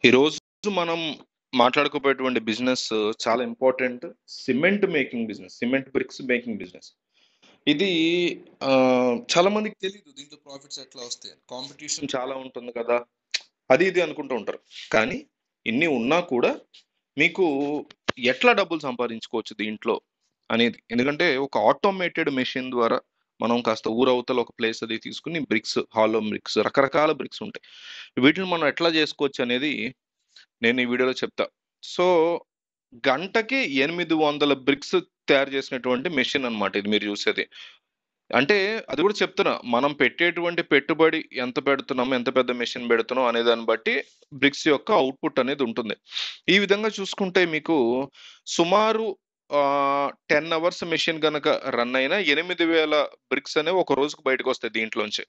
ఈరోజు మనం మాట్లాడుకోబోయేటువంటి బిజినెస్ చాలా important. Cement making business, cement bricks making business. ఇది చాలా మందికి తెలియదు దీంట్లో ప్రాఫిట్స్ ఎట్లా వస్తాయి. కాంపిటీషన్ చాలా ఉంటుంది కదా, అది ఇది అనుకుంటూ ఉంటారు. కానీ ఇన్ని ఉన్నా కూడా మీకు ఎట్లా డబ్బులు సంపాదించుకోవచ్చు దీంట్లో అనేది. ఎందుకంటే ఒక ఆటోమేటెడ్ మెషిన్ ద్వారా మనం కాస్త ఊరవతల ఒక ప్లేస్ అది తీసుకుని బ్రిక్స్, హాలో బ్రిక్స్, రకరకాల బ్రిక్స్ ఉంటాయి. వీటిని మనం ఎట్లా చేసుకోవచ్చు అనేది నేను ఈ వీడియోలో చెప్తా. సో గంటకి 800 బ్రిక్స్ తయారు చేసినటువంటి మెషిన్ అన్నమాట ఇది మీరు చూసేది. అంటే అది కూడా చెప్తున్నా, మనం పెట్టేటువంటి పెట్టుబడి ఎంత పెడుతున్నాం, ఎంత పెద్ద మెషిన్ పెడుతున్నాం అనే దాన్ని బట్టి బ్రిక్స్ యొక్క అవుట్పుట్ అనేది ఉంటుంది. ఈ విధంగా చూసుకుంటే మీకు సుమారు 10 అవర్స్ మెషిన్ గనక రన్ అయినా 8000 బ్రిక్స్ అనేవి ఒక రోజుకు బయటకు వస్తాయి దీంట్లోంచి.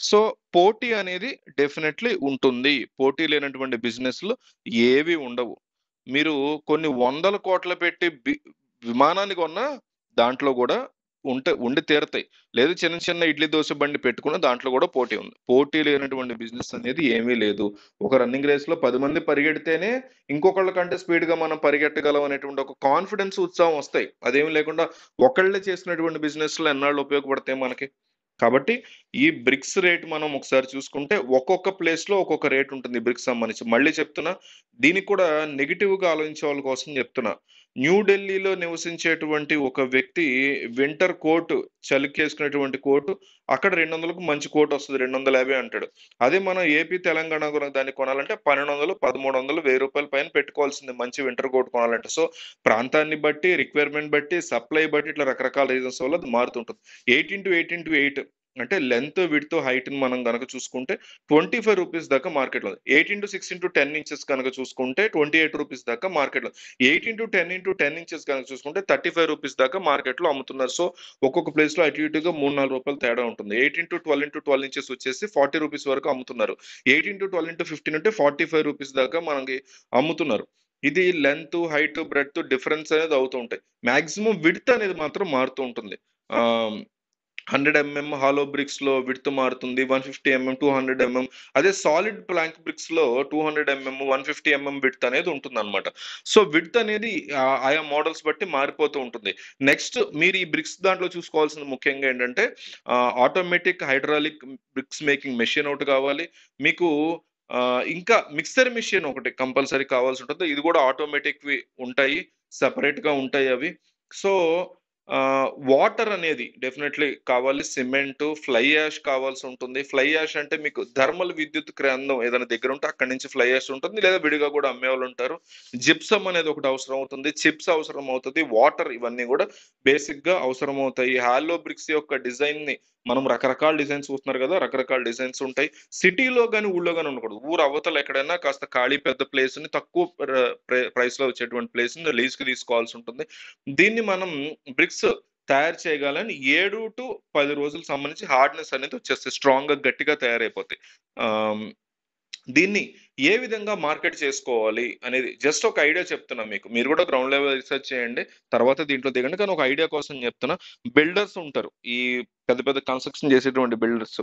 సో పోటీ అనేది డెఫినెట్లీ ఉంటుంది. పోటీ లేనటువంటి బిజినెస్లు ఏవి ఉండవు. మీరు కొన్ని వందల కోట్ల పెట్టి విమానాన్ని కొన్నా దాంట్లో కూడా ఉండి తీరతాయి. లేదు చిన్న చిన్న ఇడ్లీ దోశ బండి పెట్టుకున్న దాంట్లో కూడా పోటీ ఉంది. పోటీ లేనటువంటి బిజినెస్ అనేది ఏమీ లేదు. ఒక రన్నింగ్ రేస్ లో 10 మంది పరిగెడితేనే ఇంకొకళ్ళ కంటే స్పీడ్ గా మనం పరిగెట్టగలం అనేటువంటి ఒక కాన్ఫిడెన్స్, ఉత్సాహం వస్తాయి. అదేమి లేకుండా ఒకళ్ళే చేసినటువంటి బిజినెస్ లో ఎన్నాళ్ళు ఉపయోగపడతాయి మనకి. కాబట్టి ఈ బ్రిక్స్ రేట్ మనం ఒకసారి చూసుకుంటే ఒక్కొక్క ప్లేస్ లో ఒక్కొక్క రేట్ ఉంటుంది బ్రిక్స్ సంబంధించి. మళ్ళీ చెప్తున్నా, దీనికి కూడా నెగిటివ్ గా ఆలోచించే వాళ్ళ కోసం చెప్తున్నా. న్యూఢిల్లీలో నివసించేటువంటి ఒక వ్యక్తి వింటర్ కోట్, చలికేసుకునేటువంటి కోటు అక్కడ 200కు మంచి కోట్ వస్తుంది, 250 అంటాడు. అదే మనం ఏపీ తెలంగాణ దాన్ని కొనాలంటే 1200, 1300, ₹1000 పైన పెట్టుకోవాల్సింది మంచి వింటర్ కోట్ కొనాలంటే. సో ప్రాంతాన్ని బట్టి, రిక్వైర్మెంట్ బట్టి, సప్లై బట్టి ఇట్లా రకరకాల రీజన్స్ వల్ల అది మారుతుంటుంది. 8x8x8 అంటే లెంత్, విడ్త్, హైట్ ని మనం గనక చూసుకుంటే ₹25 దాకా మార్కెట్లో. 8x6x10 ఇంచెస్ కనుక చూసుకుంటే ₹28 దాకా మార్కెట్లో. 8x10x10 ఇంచెస్ కనుక చూసుకుంటే ₹35 దాకా మార్కెట్లో అమ్ముతున్నారు. సో ఒక్కొక్క ప్లేస్ లో అటు ఇటుగా ₹3-4 తేడా ఉంటుంది. 8x12x12 ఇంచెస్ వచ్చేసి ₹40 వరకు అమ్ముతున్నారు. 8x12x15 అంటే ₹45 దాకా మనకి అమ్ముతున్నారు. ఇది లెంత్, హైట్, బ్రెడ్త్ డిఫరెన్స్ అనేది అవుతూ ఉంటాయి. మాక్సిమం విడ్త్ అనేది మాత్రం మారుతూ ఉంటుంది. 100 mm హాలో బ్రిక్స్ లో విడ్త్ మారుతుంది, 150 mm, 200 mm. అదే సాలిడ్ ప్లాంక్ బ్రిక్స్ లో 200 mm, 150 mm విడ్త్ అనేది ఉంటుంది అనమాట. సో విడ్త్ అనేది ఆయా మోడల్స్ బట్టి మారిపోతూ ఉంటుంది. నెక్స్ట్ మీరు ఈ బ్రిక్స్ దాంట్లో చూసుకోవాల్సింది ముఖ్యంగా ఏంటంటే automatic hydraulic bricks making machine ఒకటి కావాలి మీకు. ఇంకా మిక్సర్ మిషన్ ఒకటి కంపల్సరీ కావాల్సి ఉంటుంది. ఇది కూడా ఆటోమేటిక్ ఉంటాయి, సెపరేట్ గా ఉంటాయి అవి. సో వాటర్ అనేది డెఫినెట్లీ కావాలి. సిమెంట్, ఫ్లై యాష్ కావాల్సి ఉంటుంది. ఫ్లై యాష్ అంటే మీకు థర్మల్ విద్యుత్ కేంద్రం ఏదైనా దగ్గర ఉంటే అక్కడి నుంచి ఫ్లై యాష్ ఉంటుంది, లేదా విడిగా కూడా అమ్మేవాళ్ళు ఉంటారు. జిప్సమ్ అనేది ఒకటి అవసరం అవుతుంది, చిప్స్ అవసరం అవుతుంది, వాటర్, ఇవన్నీ కూడా బేసిక్ గా అవసరం అవుతాయి. హాలో బ్రిక్స్ యొక్క డిజైన్ ని మనం రకరకాల డిజైన్స్ చూస్తున్నారు కదా, రకరకాల డిజైన్స్ ఉంటాయి. సిటీలో కానీ ఊళ్ళో కానీ ఉండకూడదు. ఊరు అవతల ఎక్కడైనా కాస్త ఖాళీ పెద్ద ప్లేస్ ని, తక్కువ ప్రైస్ లో వచ్చేటువంటి ప్లేస్ ని లీజ్ కి తీసుకోవాల్సి ఉంటుంది. దీన్ని మనం బ్రిక్స్ తయారు చేయగలని 7-10 రోజులకు సంబంధించి హార్డ్నెస్ అనేది వచ్చేస్తాయి, స్ట్రాంగ్ గా గట్టిగా తయారైపోతాయి. దీన్ని ఏ విధంగా మార్కెట్ చేసుకోవాలి అనేది జస్ట్ ఒక ఐడియా చెప్తున్నా మీకు. మీరు కూడా గ్రౌండ్ లెవెల్ రీసెర్చ్ చేయండి, తర్వాత దీంట్లో దిగండి. కానీ ఒక ఐడియా కోసం చెప్తున్నా. బిల్డర్స్ ఉంటారు, ఈ పెద్ద పెద్ద కన్స్ట్రక్షన్ చేసేటువంటి బిల్డర్స్,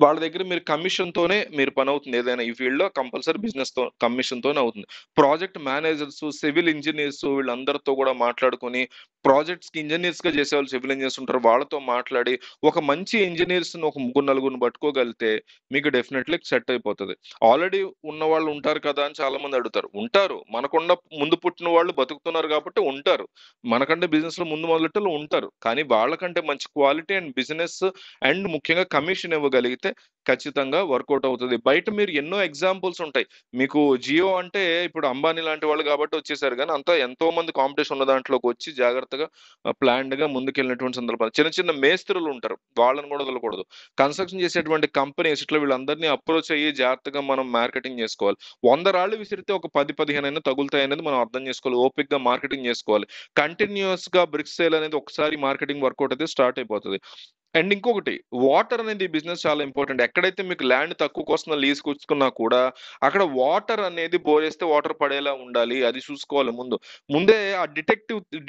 వాళ్ళ దగ్గర మీరు కమిషన్ తోనే మీరు పని అవుతుంది. ఏదైనా ఈ ఫీల్డ్ లో కంపల్సరీ బిజినెస్ తో కమిషన్ తోనే అవుతుంది. ప్రాజెక్ట్ మేనేజర్స్, సివిల్ ఇంజనీర్స్, వీళ్ళందరితో కూడా మాట్లాడుకొని, ప్రాజెక్ట్స్ కి ఇంజనీర్స్ గా చేసేవాళ్ళు సివిల్ ఇంజనీర్స్ ఉంటారు, వాళ్ళతో మాట్లాడి ఒక మంచి ఇంజనీర్స్ ఒక 3-4 పట్టుకోగలిగితే మీకు డెఫినెట్లీ సెట్ అయిపోతుంది. ఆల్రెడీ ఉన్న వాళ్ళు ఉంటారు కదా అని చాలా మంది అడుగుతారు. ఉంటారు, మనకుండా ముందు పుట్టిన వాళ్ళు బతుకుతున్నారు కాబట్టి ఉంటారు. మనకంటే బిజినెస్ లో ముందు మొదలెట్టలు ఉంటారు. కానీ వాళ్ళకంటే మంచి క్వాలిటీ అండ్ బిజినెస్ అండ్ ముఖ్యంగా కమిషన్ ఇవ్వగలిగితే ఖచ్చితంగా వర్కౌట్ అవుతుంది. బయట మీరు ఎన్నో ఎగ్జాంపుల్స్ ఉంటాయి. మీకు జియో అంటే ఇప్పుడు అంబానీ లాంటి వాళ్ళు కాబట్టి వచ్చేసారు, కానీ అంతా ఎంతో మంది కాంపిటీషన్ ఉన్న దాంట్లోకి వచ్చి జాగ్రత్తగా ప్లాన్డ్ గా ముందుకెళ్ళినటువంటి సందర్భాలు. చిన్న చిన్న మేస్త్రులు ఉంటారు, వాళ్ళని కూడా వదలకూడదు. కన్స్ట్రక్షన్ చేసేటువంటి కంపెనీస్ ఇట్లా వీళ్ళందరినీ అప్రోచ్ అయ్యి జాగ్రత్తగా మనం మార్కెటింగ్ చేసుకోవాలి. 100 రాళ్ళు విసిరితే ఒక 10-15 అయినా తగులుతాయి అనేది మనం అర్థం చేసుకోవాలి. ఓపిక్ గా మార్కెటింగ్ చేసుకోవాలి. కంటిన్యూస్ గా బ్రిక్స్ సేల్ అనేది ఒకసారి మార్కెటింగ్ వర్కౌట్ అయితే స్టార్ట్ అయిపోతుంది. అండ్ ఇంకొకటి, వాటర్ అనేది బిజినెస్ చాలా ఇంపార్టెంట్. ఎక్కడైతే మీకు ల్యాండ్ తక్కువ కోసం లీజ్ కూర్చుకున్నా కూడా అక్కడ వాటర్ అనేది బోరేస్తే వాటర్ పడేలా ఉండాలి, అది చూసుకోవాలి. ముందే ఆ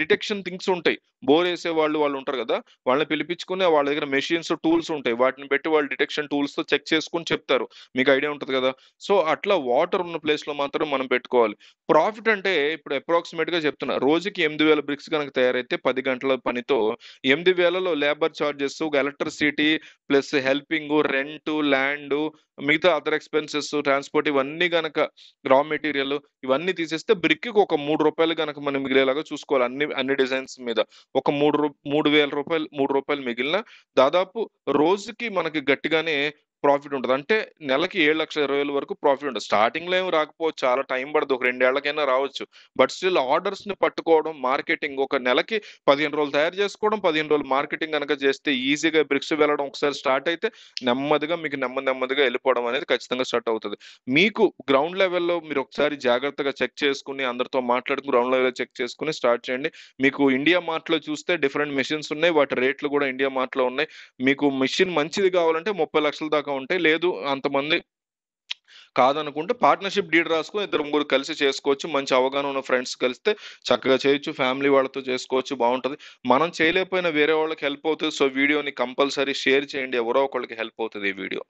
డిటెక్షన్ థింగ్స్ ఉంటాయి. బోర్ వేసే వాళ్ళు ఉంటారు కదా, వాళ్ళని పిలిపించుకుని వాళ్ళ దగ్గర మెషిన్స్ టూల్స్ ఉంటాయి, వాటిని పెట్టి వాళ్ళు డిటెక్షన్ టూల్స్ తో చెక్ చేసుకుని చెప్తారు. మీకు ఐడియా ఉంటుంది కదా. సో అట్లా వాటర్ ఉన్న ప్లేస్ లో మాత్రం మనం పెట్టుకోవాలి. ప్రాఫిట్ అంటే ఇప్పుడు అప్రాక్సిమేట్ గా చెప్తున్నా, రోజుకి 8,000 బ్రిక్స్ కనుక తయారైతే 10 గంటల పనితో 8,000లో labour charges, electricity plus helping, rent, land, మిగతా అదర్ ఎక్స్పెన్సెస్, ట్రాన్స్పోర్ట్, ఇవన్నీ గనక రా మెటీరియల్ ఇవన్నీ తీసేస్తే బ్రిక్ ఒక ₹3 గనక మనం మిగిలేలాగా చూసుకోవాలి. అన్ని అన్ని డిజైన్స్ మీద ఒక ₹3,000 ₹3 మిగిలిన దాదాపు రోజుకి మనకి గట్టిగానే ప్రాఫిట్ ఉంటది. అంటే నెలకి 7,20,000 వరకు ప్రాఫిట్ ఉంటది. స్టార్టింగ్‌లో ఏమి రాకపోవచ్చు. చాలా టైం పడదు. ఒక 2 ఏళ్లకైనా రావచ్చు. బట్ స్టిల్ ఆర్డర్స్‌ని పట్టుకోవడం, మార్కెటింగ్ ఒక నెలకి 15 రోజులు తయారు చేసుకోవడం, 15 రోజులు మార్కెటింగ్ గనక చేస్తే ఈజీగా బ్రిక్స్ వెళ్ళడం ఒకసారి స్టార్ట్ అయితే నెమ్మదిగా మీకు నెమ్మదిగా వెళ్ళిపోవడం అనేది ఖచ్చితంగా స్టార్ట్ అవుతది. మీకు గ్రౌండ్ లెవెల్‌లో మీరు ఒకసారి జాగ్రత్తగా చెక్ చేసుకొని, అందరితో మాట్లాడుకొని గ్రౌండ్ లెవెల్‌లో చెక్ చేసుకొని స్టార్ట్ చేయండి. మీకు ఇండియా మార్ట్‌లో చూస్తే డిఫరెంట్ మెషిన్స్ ఉన్నాయి. వాటి రేట్లు కూడా ఇండియా మార్ట్‌లో ఉన్నాయి. మీకు మెషిన్ మంచిది కావాలంటే 30,00,000 దాకా ఉంటాయి. లేదు అంతమంది కాదనుకుంటే పార్ట్నర్‌షిప్ డీడ్ రాసుకొని ఇద్దరు ముగ్గురు కలిసి చేసుకోవచ్చు. మంచి అవగాహన ఉన్న ఫ్రెండ్స్ కలిస్తే చక్కగా చేయొచ్చు. ఫ్యామిలీ వాళ్ళతో చేసుకోవచ్చు, బావుంటది. మనం చేయలేకపోయినా వేరే వాళ్ళకి హెల్ప్ అవుతది. సో వీడియోని కంపల్సరీ షేర్ చేయండి. ఎవరో ఒకళ్ళకి హెల్ప్ అవుతది ఈ వీడియో.